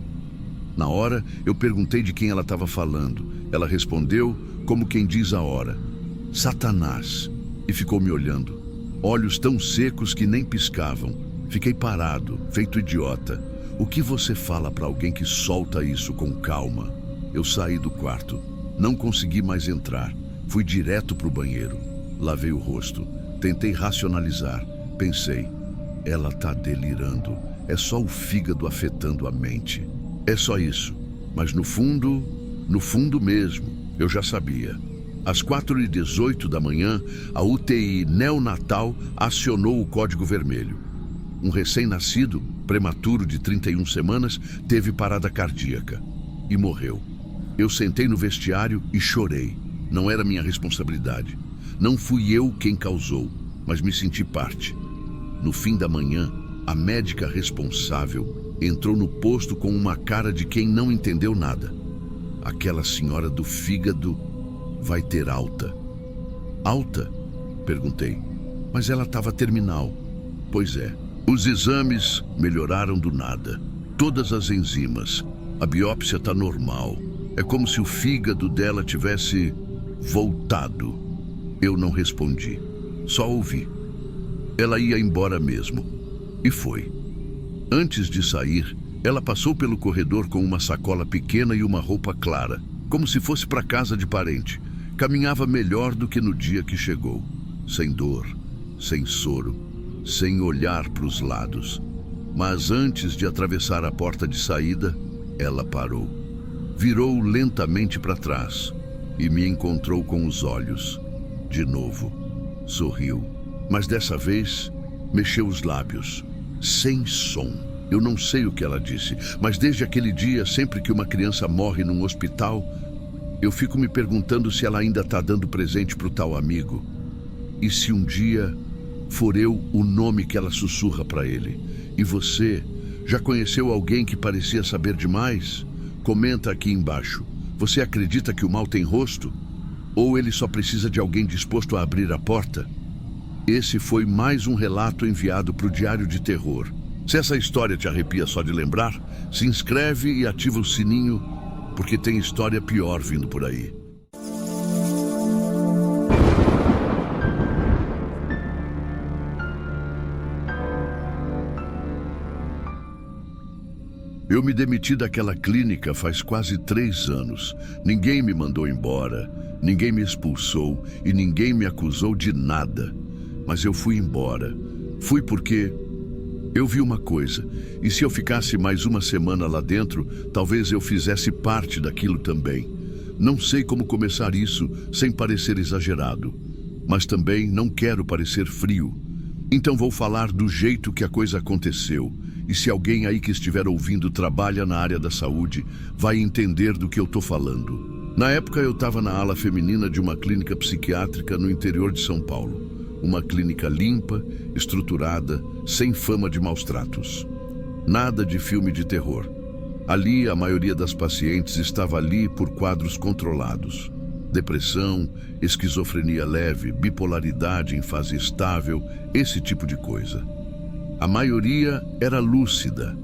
Na hora, eu perguntei de quem ela estava falando. Ela respondeu como quem diz a hora: Satanás. E ficou me olhando. Olhos tão secos que nem piscavam. Fiquei parado, feito idiota. O que você fala para alguém que solta isso com calma? Eu saí do quarto. Não consegui mais entrar. Fui direto para o banheiro. Lavei o rosto. Tentei racionalizar. Pensei, ela tá delirando. É só o fígado afetando a mente. É só isso. Mas no fundo mesmo, eu já sabia. Às 4h18 da manhã, a UTI neonatal acionou o código vermelho. Um recém-nascido, prematuro de 31 semanas, teve parada cardíaca e morreu. Eu sentei no vestiário e chorei. Não era minha responsabilidade. Não fui eu quem causou, mas me senti parte. No fim da manhã, a médica responsável entrou no posto com uma cara de quem não entendeu nada. Aquela senhora do fígado vai ter alta. Alta? Perguntei. Mas ela estava terminal. Pois é. Os exames melhoraram do nada. Todas as enzimas. A biópsia está normal. É como se o fígado dela tivesse voltado. Eu não respondi. Só ouvi. Ela ia embora mesmo. E foi. Antes de sair, ela passou pelo corredor com uma sacola pequena e uma roupa clara, como se fosse para casa de parente. Caminhava melhor do que no dia que chegou. Sem dor, sem soro, sem olhar para os lados. Mas antes de atravessar a porta de saída, ela parou. Virou lentamente para trás e me encontrou com os olhos. De novo, sorriu. Mas dessa vez, mexeu os lábios. Sem som. Eu não sei o que ela disse, mas desde aquele dia, sempre que uma criança morre num hospital, eu fico me perguntando se ela ainda está dando presente para o tal amigo. E se um dia for eu o nome que ela sussurra para ele. E você, já conheceu alguém que parecia saber demais? Comenta aqui embaixo. Você acredita que o mal tem rosto? Ou ele só precisa de alguém disposto a abrir a porta? Esse foi mais um relato enviado para o Diário de Terror. Se essa história te arrepia só de lembrar, se inscreve e ativa o sininho, porque tem história pior vindo por aí. Eu me demiti daquela clínica faz quase 3 anos. Ninguém me mandou embora, ninguém me expulsou e ninguém me acusou de nada. Mas eu fui embora. Fui porque eu vi uma coisa, e se eu ficasse mais uma semana lá dentro, talvez eu fizesse parte daquilo também. Não sei como começar isso sem parecer exagerado, mas também não quero parecer frio. Então vou falar do jeito que a coisa aconteceu. E se alguém aí que estiver ouvindo trabalha na área da saúde, vai entender do que eu tô falando. Na época eu estava na ala feminina de uma clínica psiquiátrica no interior de São Paulo. Uma clínica limpa, estruturada, sem fama de maus tratos. Nada de filme de terror. Ali, a maioria das pacientes estava ali por quadros controlados. Depressão, esquizofrenia leve, bipolaridade em fase estável, esse tipo de coisa. A maioria era lúcida.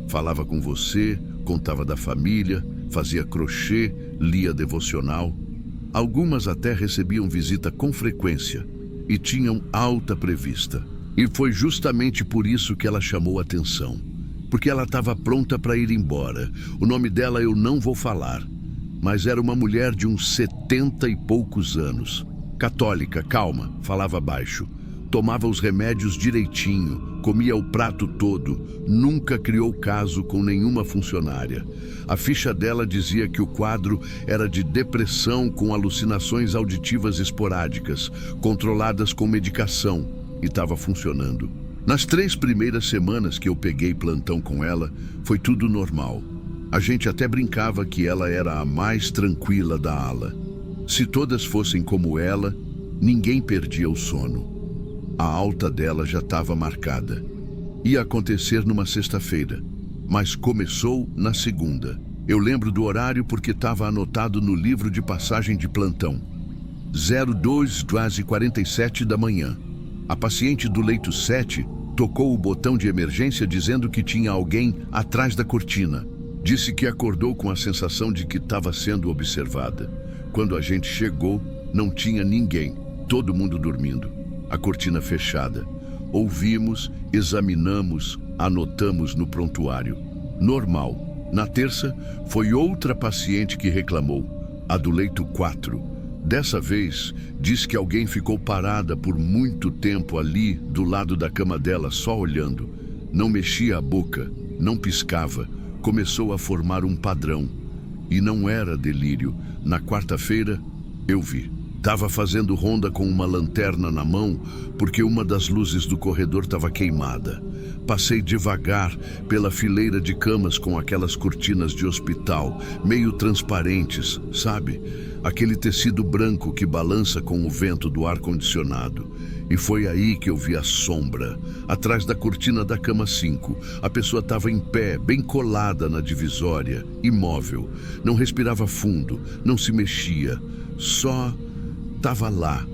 Falava com você, contava da família, fazia crochê, lia devocional. Algumas até recebiam visita com frequência e tinham alta prevista. E foi justamente por isso que ela chamou atenção. Porque ela estava pronta para ir embora. O nome dela eu não vou falar. mas era uma mulher de uns 70 e poucos anos. Católica, calma, falava baixo. Tomava os remédios direitinho, comia o prato todo, nunca criou caso com nenhuma funcionária. A ficha dela dizia que o quadro era de depressão com alucinações auditivas esporádicas, controladas com medicação, e estava funcionando. Nas 3 primeiras semanas que eu peguei plantão com ela, foi tudo normal. A gente até brincava que ela era a mais tranquila da ala. Se todas fossem como ela, ninguém perdia o sono. A alta dela já estava marcada. Ia acontecer numa sexta-feira, mas começou na segunda. Eu lembro do horário porque estava anotado no livro de passagem de plantão. 02:47 da manhã. A paciente do leito 7 tocou o botão de emergência dizendo que tinha alguém atrás da cortina. Disse que acordou com a sensação de que estava sendo observada. Quando a gente chegou, não tinha ninguém, todo mundo dormindo. A cortina fechada. Ouvimos, examinamos, anotamos no prontuário. Normal. Na terça, foi outra paciente que reclamou, a do leito 4. Dessa vez, diz que alguém ficou parada por muito tempo ali, do lado da cama dela, só olhando. Não mexia a boca, não piscava, começou a formar um padrão. E não era delírio. Na quarta-feira, eu vi. Estava fazendo ronda com uma lanterna na mão porque uma das luzes do corredor estava queimada. Passei devagar pela fileira de camas com aquelas cortinas de hospital, meio transparentes, sabe? Aquele tecido branco que balança com o vento do ar-condicionado. E foi aí que eu vi a sombra, atrás da cortina da cama 5. A pessoa estava em pé, bem colada na divisória, imóvel. Não respirava fundo, não se mexia, só estava lá,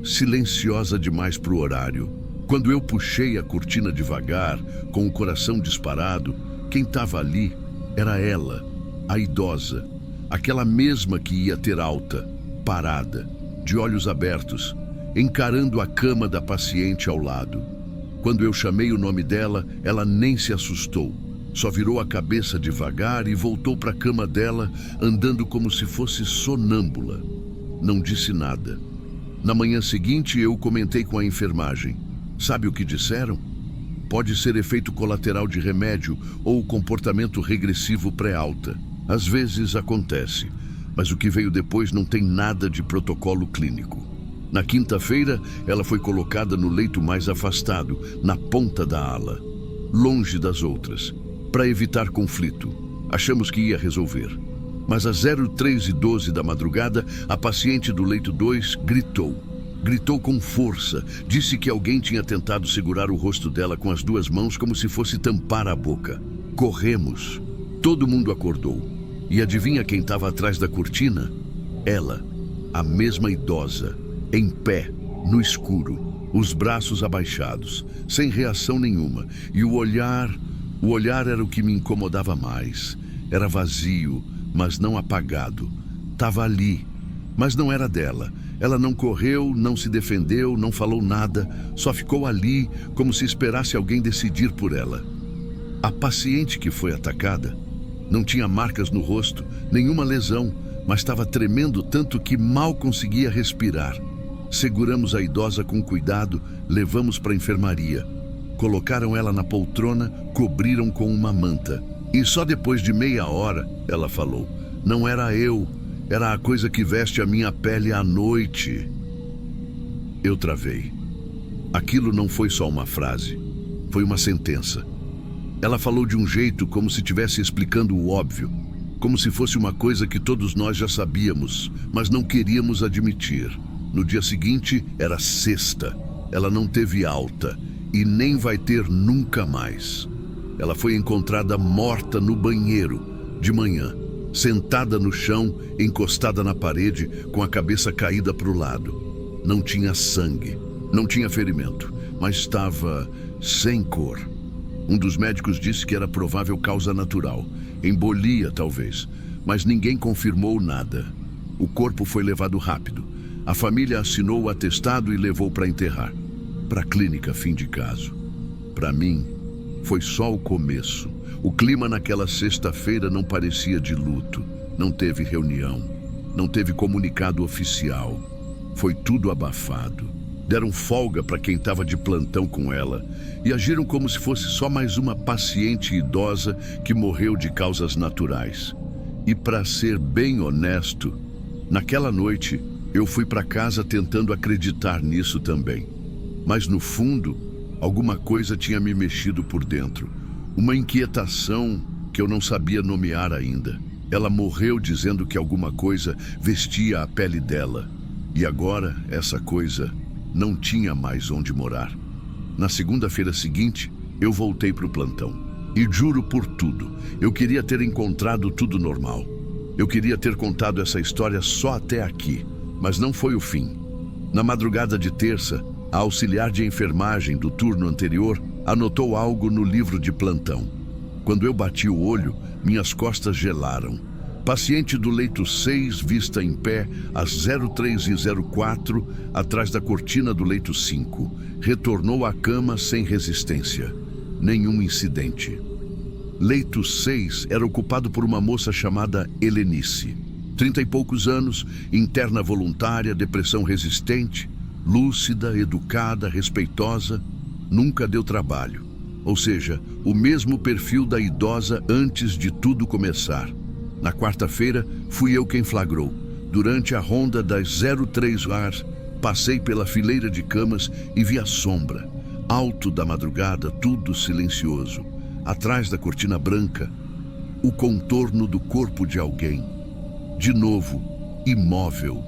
silenciosa demais para o horário. Quando eu puxei a cortina devagar, com o coração disparado, quem estava ali era ela, a idosa, aquela mesma que ia ter alta, parada, de olhos abertos, encarando a cama da paciente ao lado. Quando eu chamei o nome dela, ela nem se assustou. Só virou a cabeça devagar e voltou para a cama dela, andando como se fosse sonâmbula. Não disse nada. Na manhã seguinte, eu comentei com a enfermagem. Sabe o que disseram? Pode ser efeito colateral de remédio ou comportamento regressivo pré-alta. Às vezes acontece, mas o que veio depois não tem nada de protocolo clínico. Na quinta-feira, ela foi colocada no leito mais afastado, na ponta da ala, longe das outras, para evitar conflito. Achamos que ia resolver. Mas às 03:12 da madrugada, a paciente do leito 2 gritou. Gritou com força. Disse que alguém tinha tentado segurar o rosto dela com as 2 mãos como se fosse tampar a boca. Corremos. Todo mundo acordou. E adivinha quem estava atrás da cortina? Ela, a mesma idosa, em pé, no escuro, os braços abaixados, sem reação nenhuma. E o olhar era o que me incomodava mais. Era vazio, mas não apagado. Estava ali, mas não era dela. Ela não correu, não se defendeu, não falou nada, só ficou ali como se esperasse alguém decidir por ela. A paciente que foi atacada não tinha marcas no rosto, nenhuma lesão, mas estava tremendo tanto que mal conseguia respirar. Seguramos a idosa com cuidado, levamos para a enfermaria. Colocaram ela na poltrona, cobriram com uma manta. E só depois de meia hora, ela falou, não era eu, era a coisa que veste a minha pele à noite. Eu travei. Aquilo não foi só uma frase, foi uma sentença. Ela falou de um jeito como se estivesse explicando o óbvio, como se fosse uma coisa que todos nós já sabíamos, mas não queríamos admitir. No dia seguinte, era sexta. Ela não teve alta e nem vai ter nunca mais. Ela foi encontrada morta no banheiro, de manhã, sentada no chão, encostada na parede, com a cabeça caída para o lado. Não tinha sangue, não tinha ferimento, mas estava sem cor. Um dos médicos disse que era provável causa natural, embolia talvez, mas ninguém confirmou nada. O corpo foi levado rápido. A família assinou o atestado e levou para enterrar. Para a clínica, fim de caso. Para mim, foi só o começo. O clima naquela sexta-feira não parecia de luto. Não teve reunião, não teve comunicado oficial. Foi tudo abafado. Deram folga para quem estava de plantão com ela e agiram como se fosse só mais uma paciente idosa que morreu de causas naturais. E para ser bem honesto, naquela noite eu fui para casa tentando acreditar nisso também. Mas no fundo, alguma coisa tinha me mexido por dentro. Uma inquietação que eu não sabia nomear ainda. Ela morreu dizendo que alguma coisa vestia a pele dela. E agora, essa coisa não tinha mais onde morar. Na segunda-feira seguinte, eu voltei para o plantão. E juro por tudo, eu queria ter encontrado tudo normal. Eu queria ter contado essa história só até aqui, mas não foi o fim. Na madrugada de terça, a auxiliar de enfermagem do turno anterior anotou algo no livro de plantão. Quando eu bati o olho, minhas costas gelaram. Paciente do leito 6, vista em pé, às 03 e 04, atrás da cortina do leito 5. Retornou à cama sem resistência. Nenhum incidente. Leito 6 era ocupado por uma moça chamada Helenice. 30 e poucos anos, interna voluntária, depressão resistente, lúcida, educada, respeitosa, nunca deu trabalho. Ou seja, o mesmo perfil da idosa antes de tudo começar. Na quarta-feira, fui eu quem flagrou. Durante a ronda das 03 horas, passei pela fileira de camas e vi a sombra. Alto da madrugada, tudo silencioso. Atrás da cortina branca, o contorno do corpo de alguém. De novo, imóvel.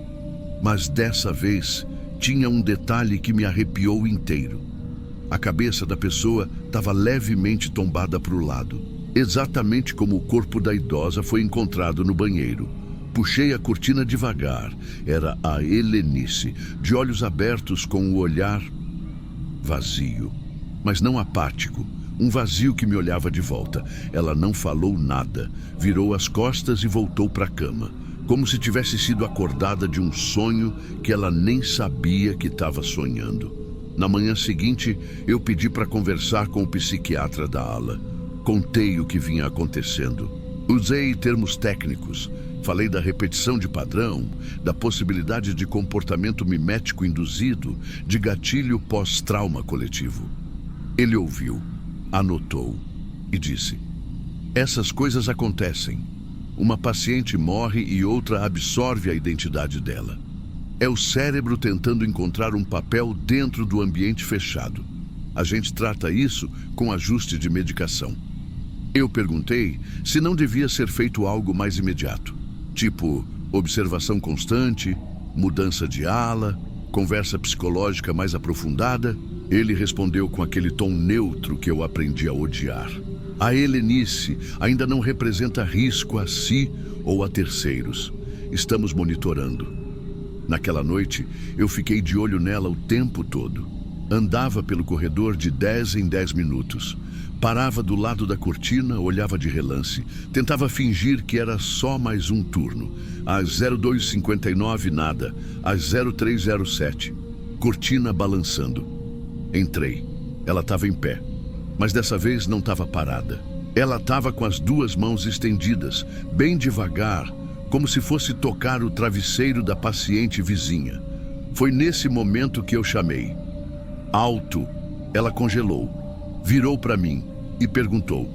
Mas dessa vez, tinha um detalhe que me arrepiou inteiro. A cabeça da pessoa estava levemente tombada para o lado, exatamente como o corpo da idosa foi encontrado no banheiro. Puxei a cortina devagar. Era a Helenice, de olhos abertos com o olhar vazio, mas não apático. Um vazio que me olhava de volta. Ela não falou nada, virou as costas e voltou para a cama, como se tivesse sido acordada de um sonho que ela nem sabia que estava sonhando. Na manhã seguinte, eu pedi para conversar com o psiquiatra da ala. Contei o que vinha acontecendo. Usei termos técnicos. Falei da repetição de padrão, da possibilidade de comportamento mimético induzido, de gatilho pós-trauma coletivo. Ele ouviu, anotou e disse: essas coisas acontecem. Uma paciente morre e outra absorve a identidade dela. É o cérebro tentando encontrar um papel dentro do ambiente fechado. A gente trata isso com ajuste de medicação. Eu perguntei se não devia ser feito algo mais imediato, tipo observação constante, mudança de ala, conversa psicológica mais aprofundada. Ele respondeu com aquele tom neutro que eu aprendi a odiar. A Helenice ainda não representa risco a si ou a terceiros. Estamos monitorando. Naquela noite, eu fiquei de olho nela o tempo todo. Andava pelo corredor de 10 em 10 minutos. Parava do lado da cortina, olhava de relance. Tentava fingir que era só mais um turno. Às 02:59, nada. Às 03:07. Cortina balançando. Entrei. Ela estava em pé. Mas dessa vez não estava parada. Ela estava com as duas mãos estendidas, bem devagar, como se fosse tocar o travesseiro da paciente vizinha. Foi nesse momento que eu chamei. Alto, ela congelou, virou para mim e perguntou.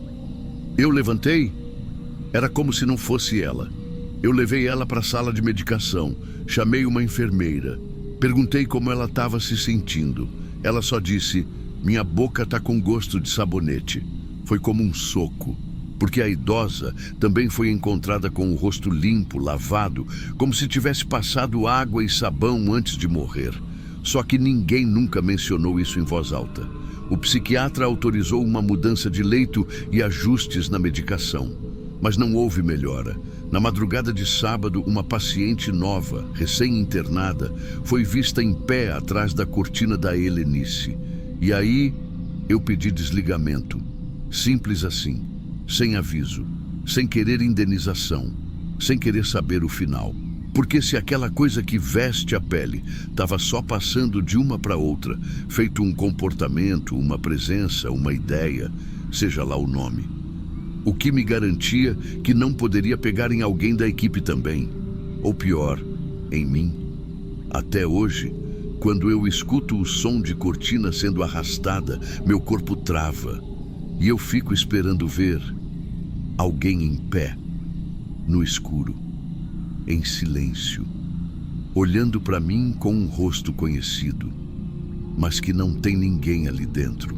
Eu levantei? Era como se não fosse ela. Eu levei ela para a sala de medicação, chamei uma enfermeira, perguntei como ela estava se sentindo. Ela só disse: minha boca está com gosto de sabonete. Foi como um soco. Porque a idosa também foi encontrada com o rosto limpo, lavado, como se tivesse passado água e sabão antes de morrer. Só que ninguém nunca mencionou isso em voz alta. O psiquiatra autorizou uma mudança de leito e ajustes na medicação. Mas não houve melhora. Na madrugada de sábado, uma paciente nova, recém-internada, foi vista em pé atrás da cortina da Helenice. E aí, eu pedi desligamento. Simples assim. Sem aviso, sem querer indenização, sem querer saber o final. Porque se aquela coisa que veste a pele estava só passando de uma para outra, feito um comportamento, uma presença, uma ideia, seja lá o nome, O que me garantia que não poderia pegar em alguém da equipe também. Ou pior, em mim. Até hoje, quando eu escuto o som de cortina sendo arrastada, meu corpo trava. E eu fico esperando ver alguém em pé, no escuro, em silêncio, olhando para mim com um rosto conhecido, mas que não tem ninguém ali dentro.